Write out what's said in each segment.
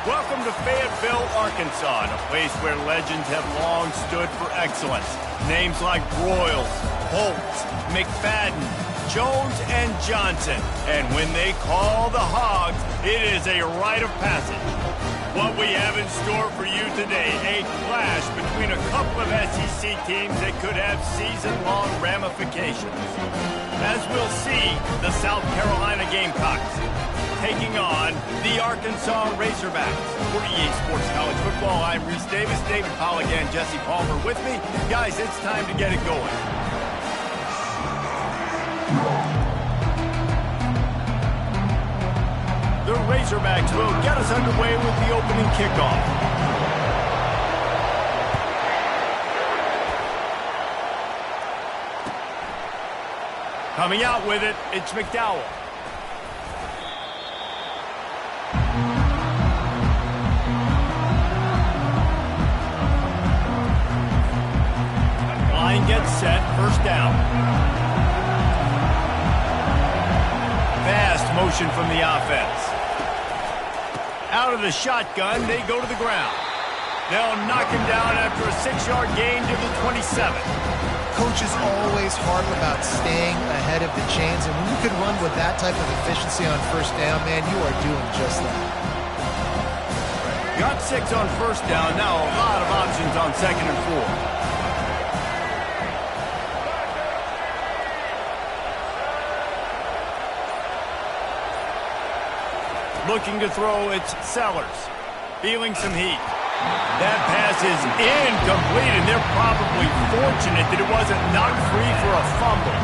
Welcome to Fayetteville, Arkansas, a place where legends have long stood for excellence. Names like Broyles, Holtz, McFadden, Jones, and Johnson. And when they call the Hogs, it is a rite of passage. What we have in store for you today, a clash between a couple of SEC teams that could have season-long ramifications. As we'll see, the South Carolina Gamecocks taking on the Arkansas Razorbacks. For EA Sports College Football, I'm Reese Davis, David Pollack, and Jesse Palmer with me. Guys, it's time to get it going. The Razorbacks will get us underway with the opening kickoff. Coming out with it, it's McDowell. Line gets set, first down. Fast motion from the offense. Out of the shotgun, they go to the ground. They'll knock him down after a 6-yard gain to the 27. Coaches always harp about staying ahead of the chains, and when you can run with that type of efficiency on first down, man, you are doing just that. Got 6 on first down, now a lot of options on 2nd and 4. Looking to throw, it's Sellers. Feeling some heat. That pass is incomplete, and they're probably fortunate that it wasn't knocked free for a fumble.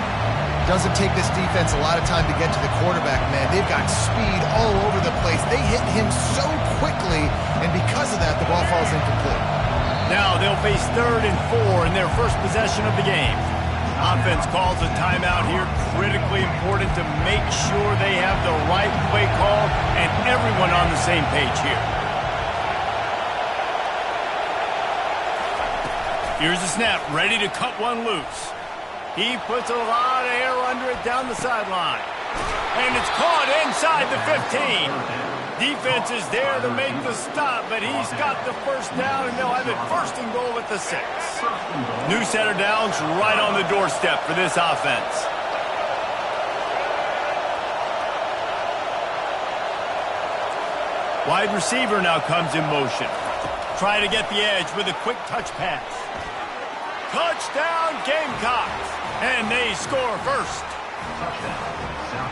Doesn't take this defense a lot of time to get to the quarterback, man. They've got speed all over the place. They hit him so quickly, and because of that, the ball falls incomplete. Now they'll face 3rd and 4 in their first possession of the game. Offense calls a timeout here. Critically important to make sure they have the right play call and everyone on the same page here. Here's the snap, ready to cut one loose. He puts a lot of air under it down the sideline. And it's caught inside the 15. Defense is there to make the stop, but he's got the first down, and they'll have it 1st and goal at the 6. New set of downs right on the doorstep for this offense. Wide receiver now comes in motion. Try to get the edge with a quick touch pass. Touchdown Gamecocks, and they score first.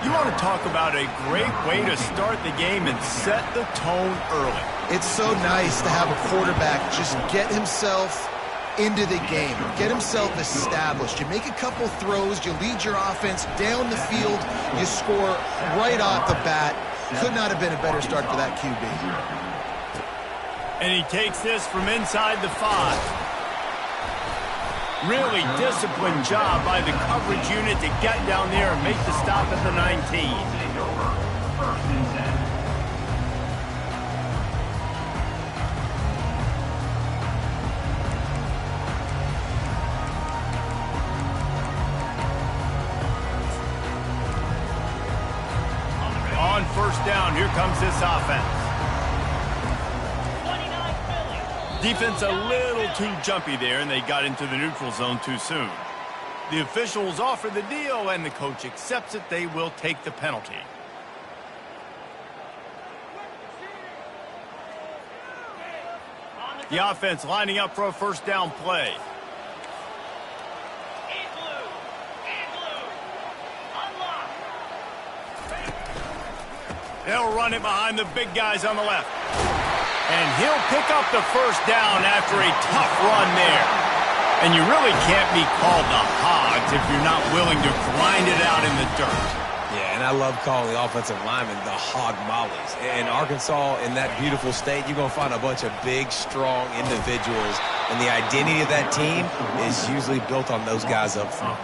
You want to talk about a great way to start the game and set the tone early. It's so nice to have a quarterback just get himself into the game, get himself established. You make a couple throws, you lead your offense down the field, you score right off the bat. Could not have been a better start for that QB. And he takes this from inside the 5. Really disciplined job by the coverage unit to get down there and make the stop at the 19. On first down, here comes this offense. Defense a little too jumpy there, and they got into the neutral zone too soon. The officials offer the deal, and the coach accepts it. They will take the penalty. The offense lining up for a first down play. They'll run it behind the big guys on the left. And he'll pick up the first down after a tough run there. And you really can't be called the Hogs if you're not willing to grind it out in the dirt. Yeah, and I love calling the offensive linemen the hog mollies. In Arkansas, in that beautiful state, you're going to find a bunch of big, strong individuals. And the identity of that team is usually built on those guys up front.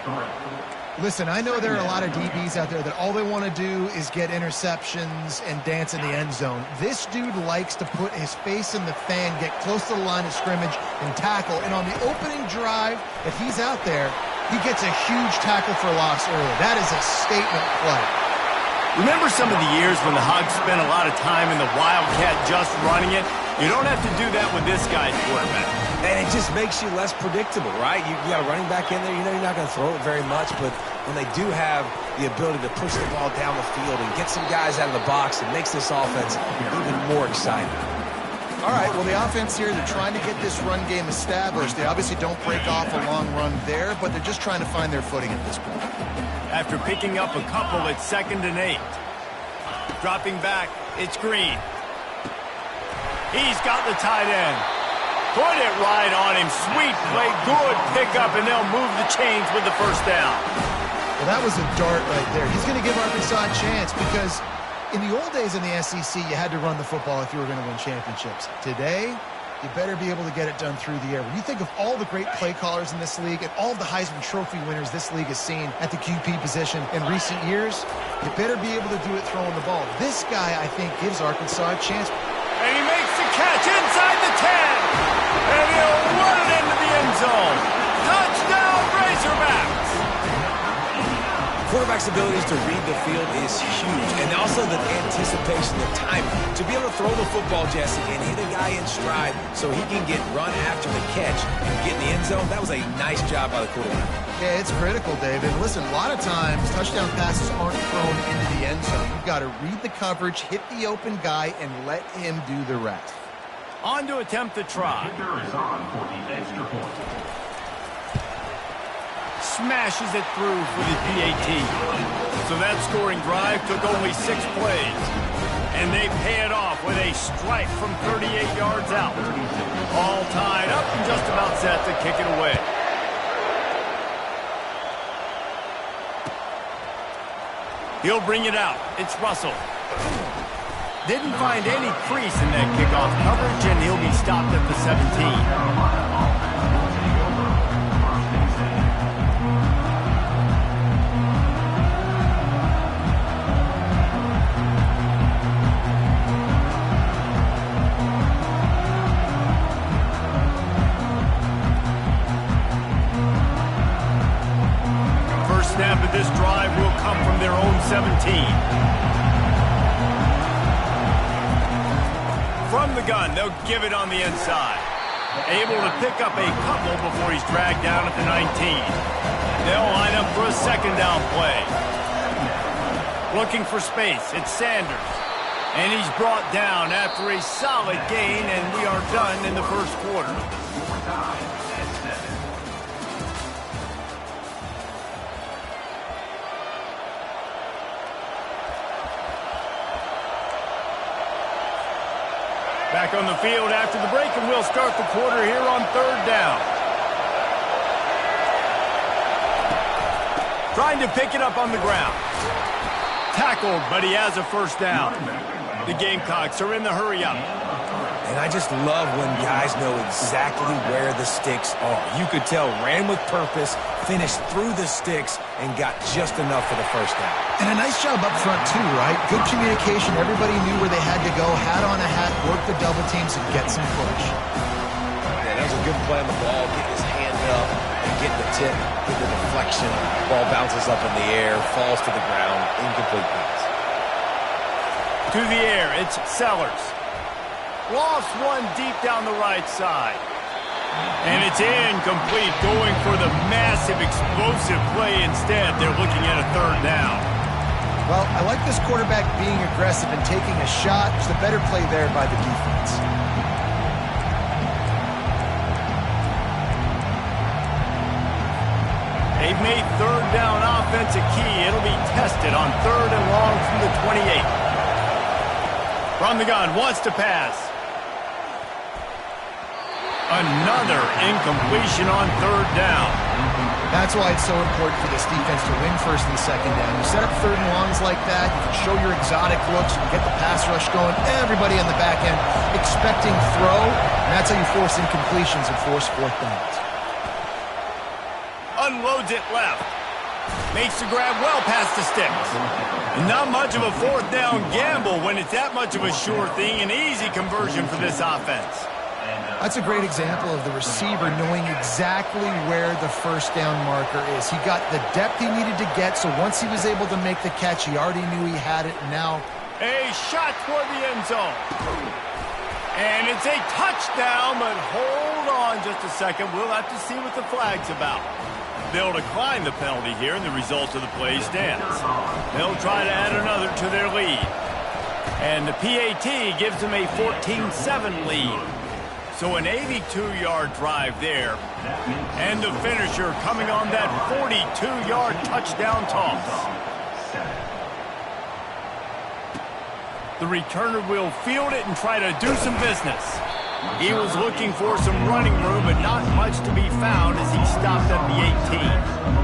Listen, I know there are a lot of DBs out there that all they want to do is get interceptions and dance in the end zone. This dude likes to put his face in the fan, get close to the line of scrimmage, and tackle. And on the opening drive that he's out there, he gets a huge tackle for loss early. That is a statement play. Remember some of the years when the Hogs spent a lot of time in the Wildcat just running it? You don't have to do that with this guy's quarterback. And it just makes you less predictable, right? You got a running back in there. You know you're not going to throw it very much, but when they do have the ability to push the ball down the field and get some guys out of the box, it makes this offense even more exciting. All right, well, the offense here, they're trying to get this run game established. They obviously don't break off a long run there, but they're just trying to find their footing at this point. After picking up a couple, it's 2nd and 8. Dropping back, it's Green. He's got the tight end. Put it right on him. Sweet play, good pickup, and they'll move the chains with the first down. Well, that was a dart right there. He's going to give Arkansas a chance because in the old days in the SEC, you had to run the football if you were going to win championships. Today, you better be able to get it done through the air. When you think of all the great play callers in this league and all of the Heisman Trophy winners this league has seen at the QB position in recent years, you better be able to do it throwing the ball. This guy, I think, gives Arkansas a chance. And he makes the catch inside the 10. And he'll run it into the end zone. Touchdown, Razorbacks! Quarterback's abilities to read the field is huge, and also the anticipation, the timing. To be able to throw the football, Jesse, and hit a guy in stride so he can get run after the catch and get in the end zone, that was a nice job by the quarterback. Yeah, it's critical, David. Listen, a lot of times, touchdown passes aren't thrown into the end zone. You've got to read the coverage, hit the open guy, and let him do the rest. On to attempt the try. Smashes it through for the PAT. So that scoring drive took only 6 plays. And they pay it off with a strike from 38 yards out. All tied up and just about set to kick it away. He'll bring it out. It's Russell. Didn't find any crease in that kickoff coverage, and he'll be stopped at the 17. Snap of this drive will come from their own 17. From the gun, they'll give it on the inside. Able to pick up a couple before he's dragged down at the 19. They'll line up for a 2nd down play. Looking for space, it's Sanders. And he's brought down after a solid gain, and we are done in the first quarter. Back on the field after the break, and we'll start the quarter here on 3rd down. Trying to pick it up on the ground. Tackled, but he has a first down. The Gamecocks are in the hurry-up. And I just love when guys know exactly where the sticks are. You could tell ran with purpose, finished through the sticks, and got just enough for the first down. And a nice job up front, too, right? Good communication. Everybody knew where they had to go. Hat on a hat, work the double teams, and get some push. Yeah, that was a good play on the ball. Get his hand up and get the tip, get the deflection. Ball bounces up in the air, falls to the ground. Incomplete pass. To the air, it's Sellers. Lost one deep down the right side. And it's incomplete, going for the massive, explosive play instead. They're looking at a 3rd down. Well, I like this quarterback being aggressive and taking a shot. It's the better play there by the defense. They've made 3rd down offense a key. It'll be tested on 3rd and long from the 28. From the gun, wants to pass. Another incompletion on 3rd down. That's why it's so important for this defense to win 1st and 2nd down. You set up 3rd and longs like that, you can show your exotic looks, you can get the pass rush going, everybody on the back end expecting throw, and that's how you force incompletions and force 4th downs. Unloads it left. Makes the grab well past the sticks. Not much of a 4th down gamble when it's that much of a sure thing. An easy conversion for this offense. That's a great example of the receiver knowing exactly where the first down marker is. He got the depth he needed to get, so once he was able to make the catch, he already knew he had it, and now... A shot toward the end zone. And it's a touchdown, but hold on just a second. We'll have to see what the flag's about. They'll decline the penalty here, and the result of the play stands. They'll try to add another to their lead. And the PAT gives them a 14-7 lead. So an 82-yard drive there. And the finisher coming on that 42-yard touchdown toss. The returner will field it and try to do some business. He was looking for some running room, but not much to be found as he stopped at the 18.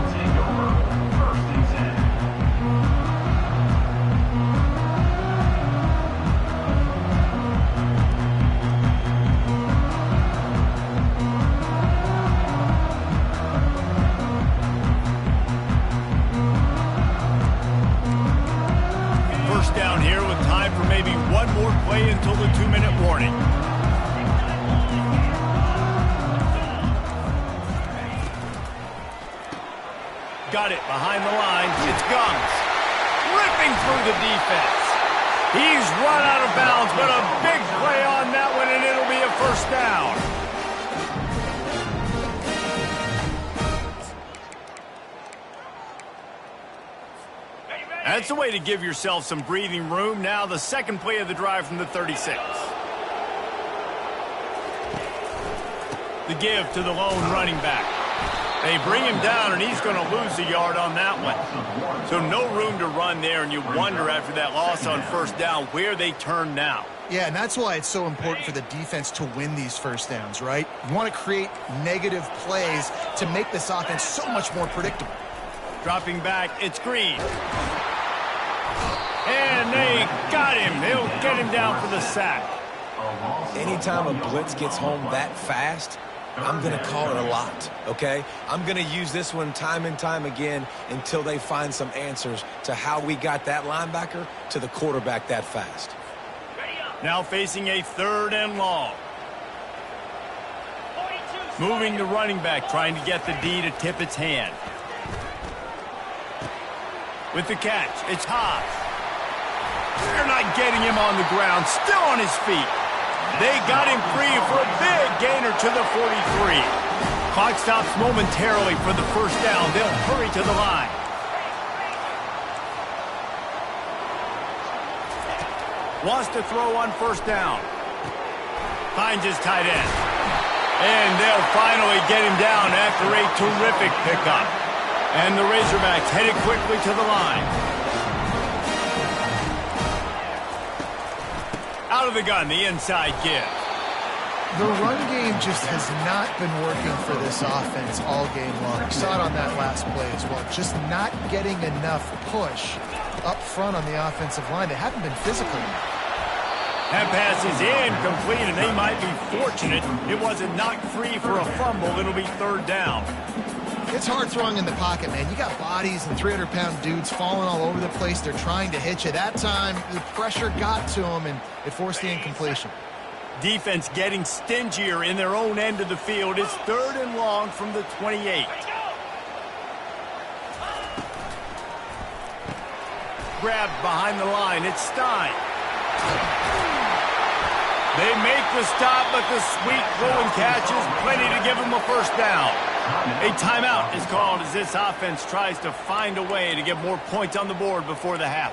Down here with time for maybe one more play until the 2-minute warning. Got it behind the line. It's Gums. Ripping through the defense. He's run out of bounds, but a big play on that one, and it'll be a first down. That's a way to give yourself some breathing room. Now the second play of the drive from the 36. The give to the lone running back. They bring him down, and he's going to lose a yard on that one. So no room to run there, and you wonder after that loss on first down where they turn now. Yeah, and that's why it's so important for the defense to win these first downs, right? You want to create negative plays to make this offense so much more predictable. Dropping back, it's Green. And they got him. They'll get him down for the sack. Anytime a blitz gets home that fast, I'm going to call it a lot, okay? I'm going to use this one time and time again until they find some answers to how we got that linebacker to the quarterback that fast. Now facing a 3rd and long. Moving the running back, trying to get the D to tip its hand. With the catch, it's Haas. They're not getting him on the ground, still on his feet. They got him free for a big gainer to the 43. Clock stops momentarily for the first down. They'll hurry to the line. Wants to throw on first down. Finds his tight end. And they'll finally get him down after a terrific pickup. And the Razorbacks headed quickly to the line. Out of the gun, the inside give. The run game just has not been working for this offense all game long. We saw it on that last play as well. Just not getting enough push up front on the offensive line. They haven't been physical enough. That pass is incomplete, and they might be fortunate it wasn't knocked free for a fumble. It'll be 3rd down. It's hard throwing in the pocket, man. You got bodies and 300-pound dudes falling all over the place. They're trying to hit you. That time, the pressure got to them, and it forced the incompletion. Defense getting stingier in their own end of the field. It's 3rd and long from the 28. Grabbed behind the line. It's Stein. They make the stop, but the sweet throw and catch is plenty to give them a first down. A timeout is called as this offense tries to find a way to get more points on the board before the half.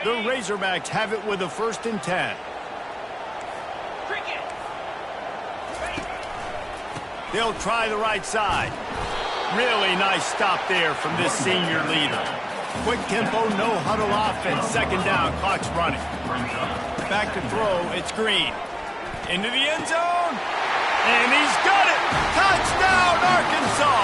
The Razorbacks have it with a 1st and 10. They'll try the right side. Really nice stop there from this senior leader. Quick tempo, no huddle offense. 2nd down, clock's running. Back to throw, it's Green. Into the end zone. And he's got it! Touchdown, Arkansas!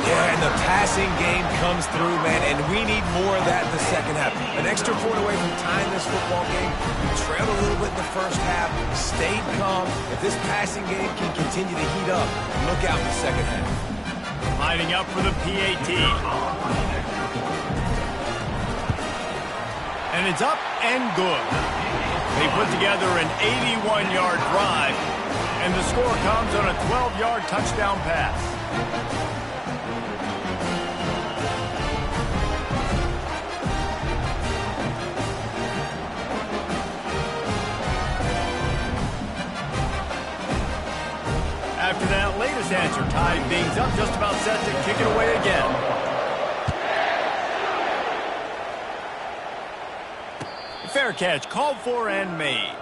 Yeah, and the passing game comes through, man, and we need more of that in the second half. An extra point away from tying this football game. We trailed a little bit in the first half, stayed calm. If this passing game can continue to heat up, look out in the second half. Lining up for the PAT. And it's up and good. They put together an 81-yard drive, and the score comes on a 12-yard touchdown pass. After that latest answer, tied things up, just about set to kick it away again. Fair catch, called for and made.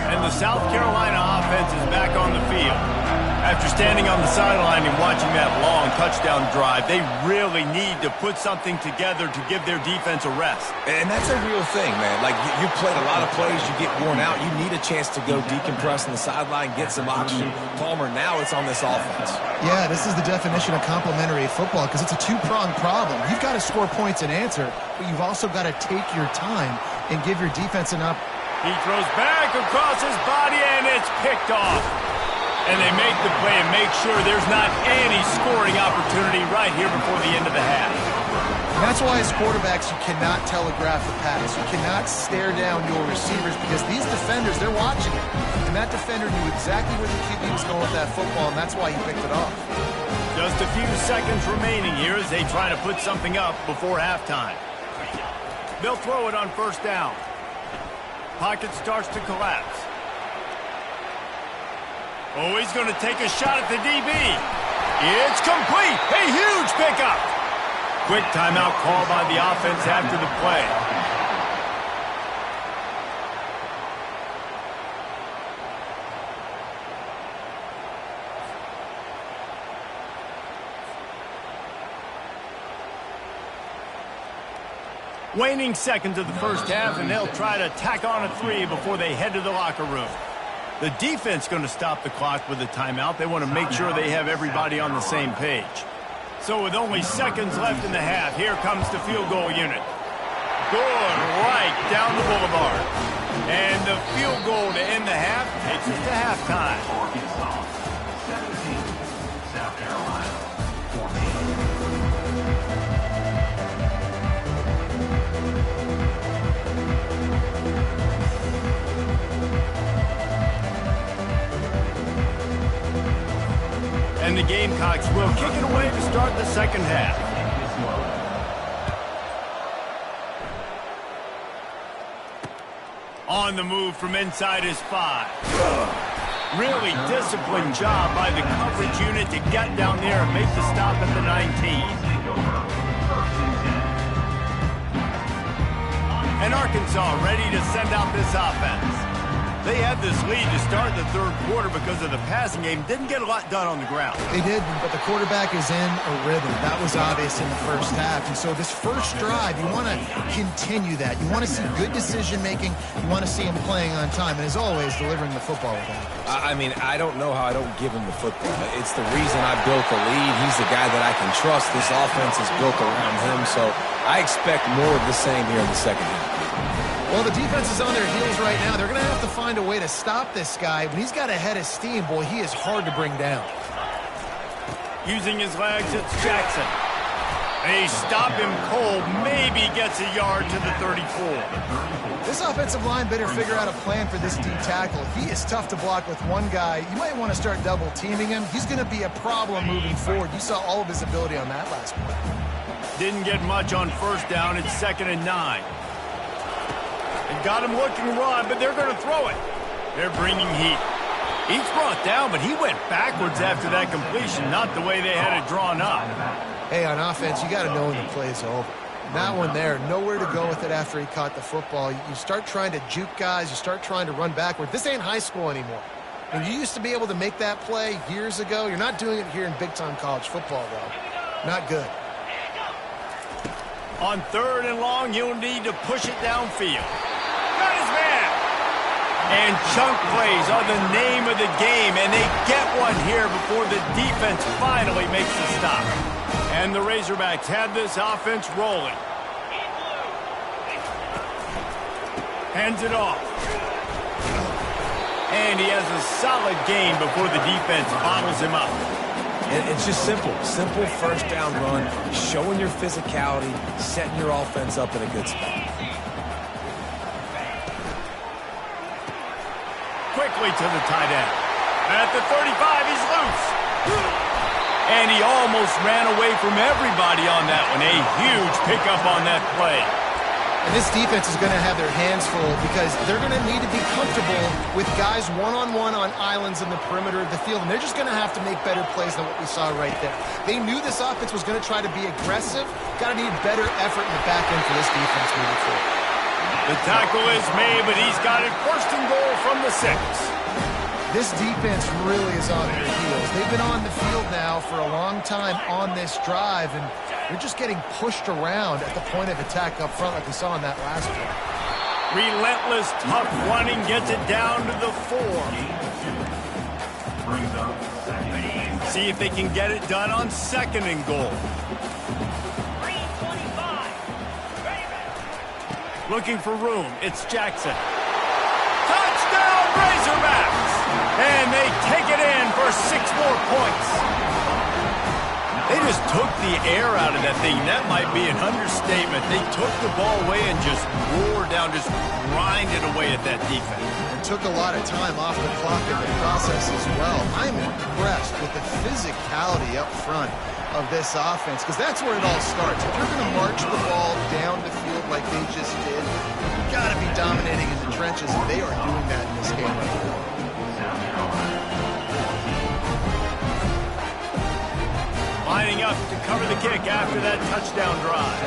And the South Carolina offense is back on the field. After standing on the sideline and watching that long touchdown drive, they really need to put something together to give their defense a rest. And that's a real thing, man. Like, you played a lot of plays, you get worn out. You need a chance to go decompress on the sideline, get some oxygen. Palmer, now it's on this offense. Yeah, this is the definition of complementary football because it's a two-pronged problem. You've got to score points and answer, but you've also got to take your time and give your defense enough. He throws back across his body, and it's picked off. And they make the play and make sure there's not any scoring opportunity right here before the end of the half. And that's why as quarterbacks, you cannot telegraph the pass. You cannot stare down your receivers because these defenders, they're watching it. And that defender knew exactly where the QB was going with that football, and that's why he picked it off. Just a few seconds remaining here as they try to put something up before halftime. They'll throw it on first down. Pocket starts to collapse. Oh, he's going to take a shot at the DB. It's complete. A huge pickup. Quick timeout call by the offense after the play. Waning seconds of the first half, and they'll try to tack on a 3 before they head to the locker room. The defense going to stop the clock with a timeout. They want to make sure they have everybody on the same page. So with only seconds left in the half, here comes the field goal unit. Good, right down the boulevard. And the field goal to end the half takes us to halftime. Arkansas 17, South Carolina 14. And the Gamecocks will kick it away to start the second half. On the move from inside his 5. Really disciplined job by the coverage unit to get down there and make the stop at the 19. And Arkansas ready to send out this offense. They had this lead to start the third quarter because of the passing game. Didn't get a lot done on the ground. They did, but the quarterback is in a rhythm. That was obvious in the first half. And so this first drive, you want to continue that. You want to see good decision-making. You want to see him playing on time. And as always, delivering the football with accuracy. I mean, I don't know how I don't give him the football. It's the reason I built the lead. He's the guy that I can trust. This offense is built around him. So I expect more of the same here in the second half. Well, the defense is on their heels right now. They're going to have to find a way to stop this guy. When he's got a head of steam, boy, he is hard to bring down. Using his legs, it's Jackson. They stop him cold, maybe gets a yard to the 34. This offensive line better figure out a plan for this D tackle. He is tough to block with one guy. You might want to start double teaming him. He's going to be a problem moving forward. You saw all of his ability on that last play. Didn't get much on first down. It's 2nd and 9. They got him looking run, but they're going to throw it. They're bringing heat. He's brought down, but he went backwards after that completion, not the way they had it drawn up. Hey, on offense, you got to know when the play's over. That one there, nowhere to go with it after he caught the football. You start trying to juke guys. You start trying to run backward. This ain't high school anymore. And you used to be able to make that play years ago. You're not doing it here in big-time college football, though. Not good. On 3rd and long, you'll need to push it downfield. Got his man. And chunk plays are the name of the game, and they get one here before the defense finally makes the stop. And the Razorbacks have this offense rolling. Hands it off. And he has a solid gain before the defense bottles him up. And it's just simple. Simple first down run, showing your physicality, setting your offense up in a good spot. Quickly to the tight end. At the 35, he's loose. And he almost ran away from everybody on that one. A huge pickup on that play. And this defense is going to have their hands full because they're going to need to be comfortable with guys one-on-one on islands in the perimeter of the field. And they're just going to have to make better plays than what we saw right there. They knew this offense was going to try to be aggressive. Got to need better effort in the back end for this defense moving forward. The tackle is made, but he's got it first and goal from the 6. This defense really is on their heels. They've been on the field now for a long time on this drive, and they're just getting pushed around at the point of attack up front like we saw in that last play. Relentless, tough running gets it down to the 4. See if they can get it done on 2nd and goal. Looking for room. It's Jackson. Touchdown, Razorbacks! And they take it in for 6 more points. They just took the air out of that thing. That might be an understatement. They took the ball away and just roared down, just grinded away at that defense. And took a lot of time off the clock in the process as well. I'm impressed with the physicality up front of this offense because that's where it all starts. If you're going to march the ball down the field like they just did, you've got to be dominating in the trenches, and they are doing that in this game right now. Lining up to cover the kick after that touchdown drive.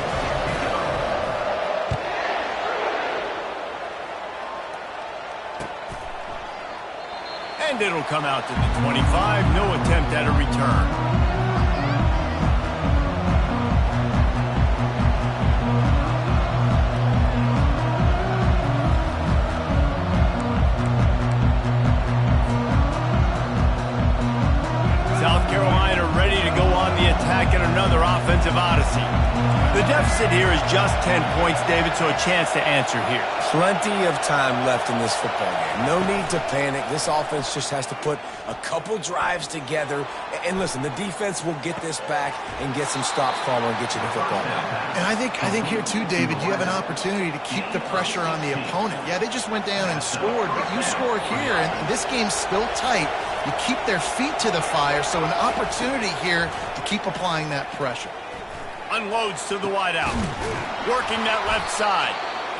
And it'll come out to the 25. No attempt at a return. South Carolina ready to go on the attack in another offensive odyssey. The deficit here is just 10 points, David, so a chance to answer here. Plenty of time left in this football game. No need to panic. This offense just has to put a couple drives together. And listen, the defense will get this back and get some stops calling and get you the football game. And I think here too, David, you have an opportunity to keep the pressure on the opponent. Yeah, they just went down and scored, but you score here, and this game's still tight. You keep their feet to the fire, so an opportunity here to keep applying that pressure. Unloads to the wideout. Working that left side.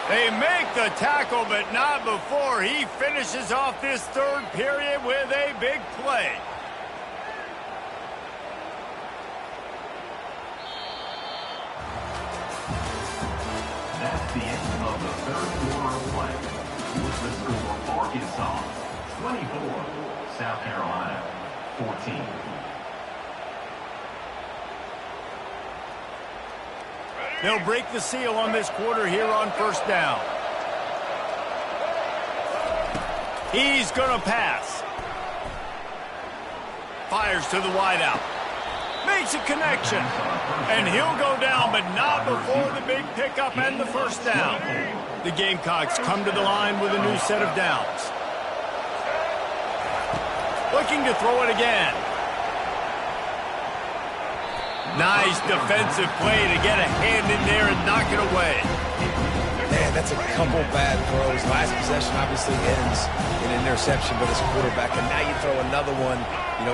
They make the tackle, but not before he finishes off this 3rd period with a big play. That's the end of the 3rd quarter of play. With the score, Arkansas 24, South Carolina 14. They'll break the seal on this quarter here on 1st down. He's going to pass. Fires to the wideout. Makes a connection. And he'll go down, but not before the big pickup and the 1st down. The Gamecocks come to the line with a new set of downs. Looking to throw it again. Nice defensive play to get a hand in there and knock it away. Man, that's a couple bad throws. Last possession obviously ends in an interception by this quarterback, and now you throw another one,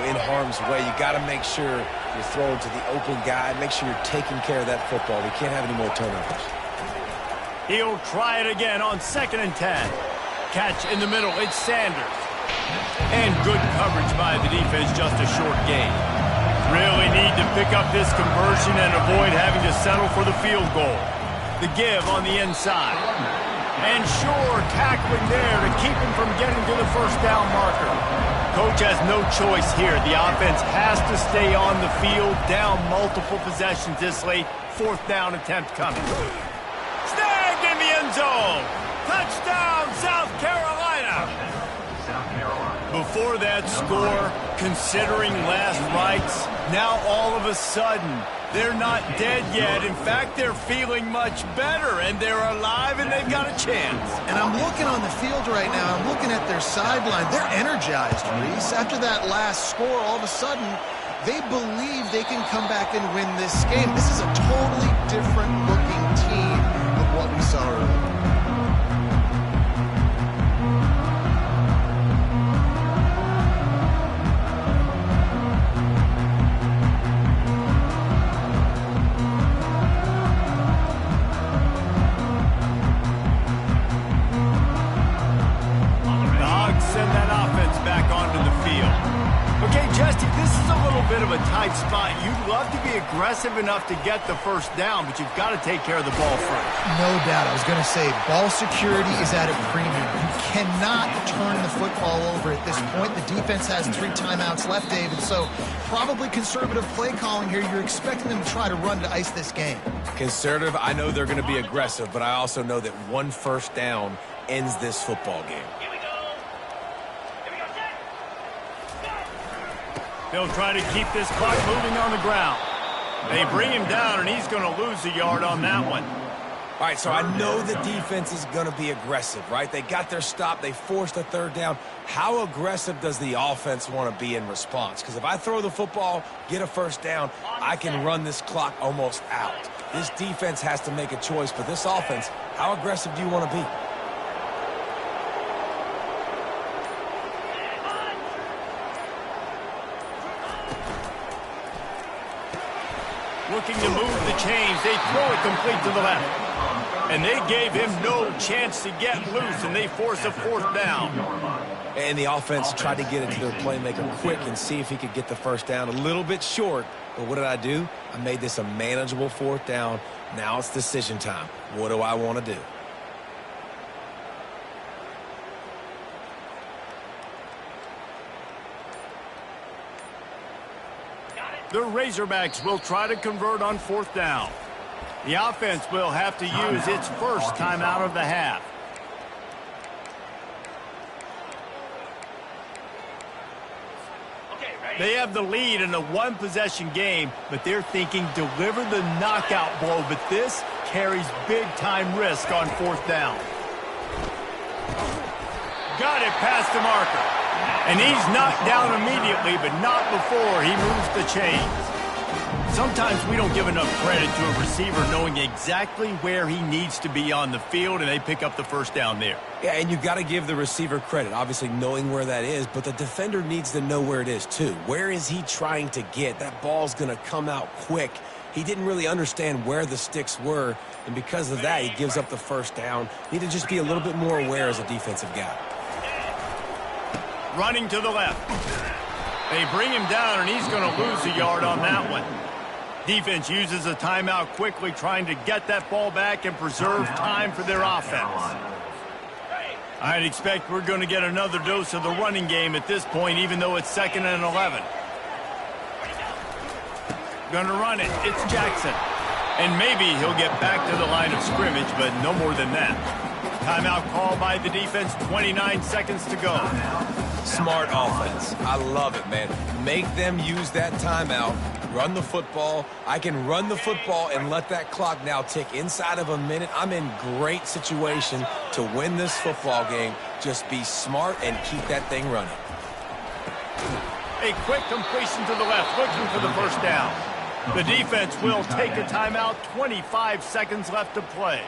in harm's way. You got to make sure you're throwing to the open guy. Make sure you're taking care of that football. We can't have any more turnovers. He'll try it again on 2nd and 10. Catch in the middle. It's Sanders. And good coverage by the defense, just a short gain. Really need to pick up this conversion and avoid having to settle for the field goal. The give on the inside. And sure, tackling there to keep him from getting to the 1st down marker. Coach has no choice here. The offense has to stay on the field, down multiple possessions this late. 4th down attempt coming. Snagged in the end zone. Touchdown, South Carolina. Before that score, considering last rights, now all of a sudden, They're not dead yet. In fact, they're feeling much better, and they're alive, and they've got a chance. And I'm looking on the field right now. I'm looking at their sideline. They're energized, Reese. After that last score, all of a sudden, they believe they can come back and win this game. This is a totally different-looking team of what we saw earlier. Spot. You'd love to be aggressive enough to get the first down, but you've got to take care of the ball first. No doubt. I was going to say, ball security is at a premium. You cannot turn the football over at this point. The defense has 3 timeouts left, David, so probably conservative play calling here. You're expecting them to try to run to ice this game. Conservative, I know they're going to be aggressive, but I also know that 1 first down ends this football game. They'll try to keep this clock moving on the ground. They bring him down, and he's going to lose a yard on that one. All right, so I know the defense is going to be aggressive, right? They got their stop. They forced a third down. How aggressive does the offense want to be in response? Because if I throw the football, get a first down, I can run this clock almost out. This defense has to make a choice, but this offense, how aggressive do you want to be? Looking to move the chains. They throw it complete to the left. And they gave him no chance to get loose, and they force a 4th down. And the offense tried to get it to their playmaker quick and see if he could get the first down. A little bit short, but what did I do? I made this a manageable 4th down. Now it's decision time. What do I want to do? The Razorbacks will try to convert on 4th down. The offense will have to use its first timeout of the half. They have the lead in a 1-possession game, but they're thinking deliver the knockout blow, but this carries big-time risk on 4th down. Got it past the marker. And he's knocked down immediately, but not before he moves the chains. Sometimes we don't give enough credit to a receiver knowing exactly where he needs to be on the field, and they pick up the first down there. Yeah, and you've got to give the receiver credit, obviously knowing where that is, but the defender needs to know where it is too. Where is he trying to get? That ball's going to come out quick. He didn't really understand where the sticks were, and because of that, he gives up the first down. Need to just be a little bit more aware as a defensive guy. Running to the left. They bring him down, and he's going to lose a yard on that one. Defense uses a timeout quickly, trying to get that ball back and preserve time for their offense. I'd expect we're going to get another dose of the running game at this point, even though it's 2nd and 11. Going to run it. It's Jackson. And maybe he'll get back to the line of scrimmage, but no more than that. Timeout call by the defense, 29 seconds to go. Smart offense. I love it, man. Make them use that timeout. Run the football. I can run the football and let that clock now tick inside of a minute. I'm in great situation to win this football game. Just be smart and keep that thing running. A quick completion to the left, looking for the first down. The defense will take a timeout. 25 seconds left to play.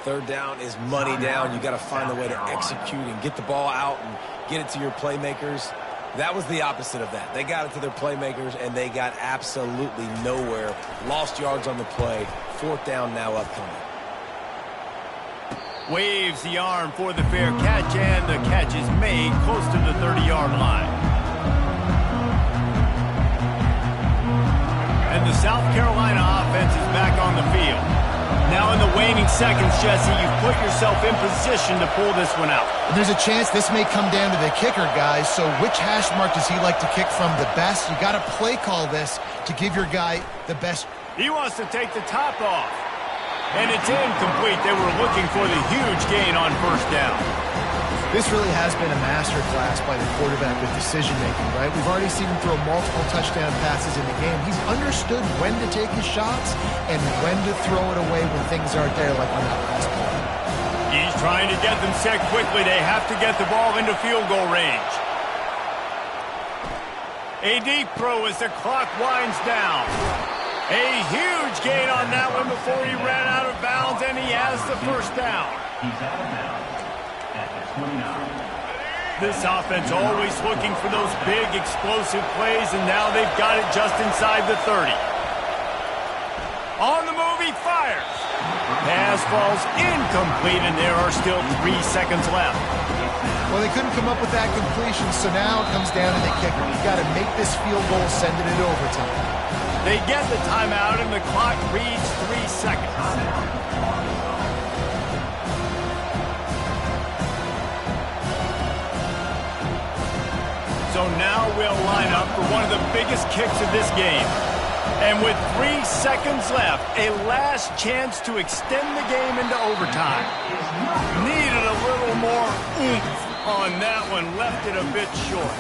3rd down is money down. You got to find a way to execute and get the ball out and get it to your playmakers. That was the opposite of that. They got it to their playmakers, and they got absolutely nowhere. Lost yards on the play. 4th down now upcoming. Waves the arm for the fair catch, and the catch is made close to the 30-yard line. And the South Carolina offense is back on the field. Now in the waning seconds, Jesse, you've put yourself in position to pull this one out. There's a chance this may come down to the kicker, guys, so which hash mark does he like to kick from the best? You got to play call this to give your guy the best. He wants to take the top off. And it's incomplete. They were looking for the huge gain on 1st down. This really has been a masterclass by the quarterback with decision-making, right? We've already seen him throw multiple touchdown passes in the game. He's understood when to take his shots and when to throw it away when things aren't there, like on that last play. He's trying to get them set quickly. They have to get the ball into field goal range. A deep throw as the clock winds down. A huge gain on that one before he ran out of bounds, and he has the first down. He's out of bounds at the 29. This offense always looking for those big, explosive plays, and now they've got it just inside the 30. On the move, he fires. Pass falls incomplete, and there are still 3 seconds left. Well, they couldn't come up with that completion, so now it comes down to the kicker. You've got to make this field goal, send it into overtime. They get the timeout, and the clock reads 3 seconds. So now we'll line up for one of the biggest kicks of this game. And with 3 seconds left, a last chance to extend the game into overtime. Needed a little more oomph on that one, left it a bit short.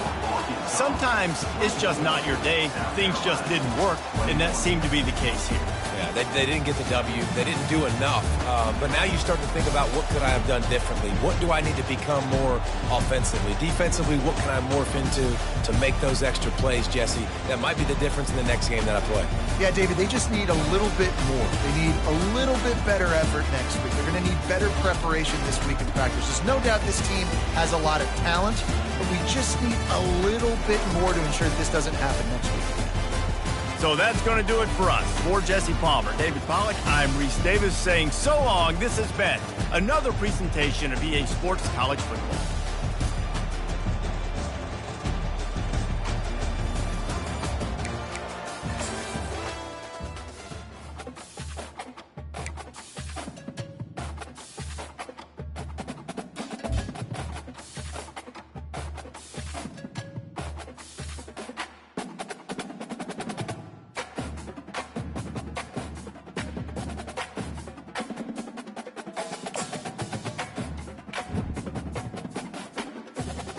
Sometimes it's just not your day. Things just didn't work, and that seemed to be the case here. Yeah, they didn't get the W. They didn't do enough. But now you start to think about, what could I have done differently? What do I need to become more offensively? Defensively, what can I morph into to make those extra plays, Jesse? That might be the difference in the next game that I play. Yeah, David, they just need a little bit more. They need a little bit better effort next week. They're going to need better preparation this week in practice. There's no doubt this team has a lot of talent, but we just need a little bit more to ensure that this doesn't happen next week. So that's going to do it for us. For Jesse Palmer, David Pollack, I'm Reese Davis saying so long. This has been another presentation of EA Sports College Football.